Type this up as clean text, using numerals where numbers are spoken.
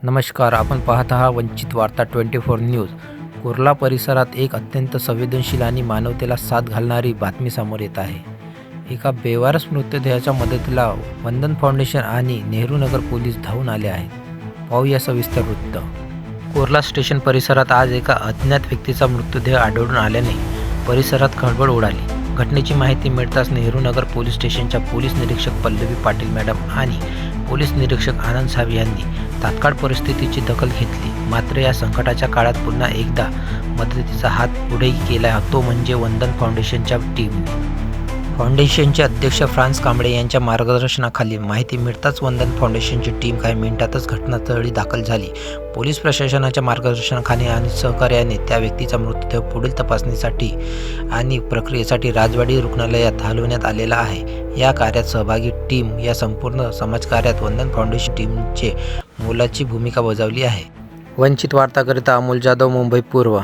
नमस्कार, आपण पाहत आहात वंचित वार्ता 24 न्यूज. कुर्ला परिसरात एक अत्यंत संवेदनशील आणि मानवतेला साथ घालणारी बातमी समोर येत आहे. एका बेवारस मृतदेहाच्या मदतीला वंदन फाउंडेशन आणि नेहरू नगर पोलीस धावून आले आहेत. पाहूया सविस्तर वृत्त. कुर्ला स्टेशन परिसरात आज एका अज्ञात व्यक्तीचा मृतदेह आढळून आल्याने परिसरात खळबळ उडाली. घटनेची माहिती मिळताच नेहरू नगर पोलीस स्टेशनच्या पोलीस निरीक्षक पल्लवी पाटील मॅडम आणि पोलीस निरीक्षक आनंद साहेब यांनी तात्काळ परिस्थितीची दखल घेतली. मात्र या संकटाच्या काळात पुन्हा एकदा मदतीचा हात पुढे केला तो म्हणजे वंदन फाउंडेशनच्या टीमने. फाउंडेशनचे अध्यक्ष फ्रान्स कांबळे यांच्या मार्गदर्शनाखाली माहिती मिळताच वंदन फाउंडेशनची टीम काही मिनिटातच घटनास्थळी दाखल झाली. पोलीस प्रशासनाच्या मार्गदर्शनाखाली आणि सहकार्याने त्या व्यक्तीचा मृतदेह पुढील तपासणीसाठी आणि प्रक्रियेसाठी राजवाडी रुग्णालयात हलवण्यात आलेला आहे. या कार्यात सहभागी टीम या संपूर्ण समाजकार्यात वंदन फाउंडेशन टीमचे मोलाची भूमिका बजावली आहे. वंचित वार्ताकरिता अमोल जाधव, मुंबई पूर्व.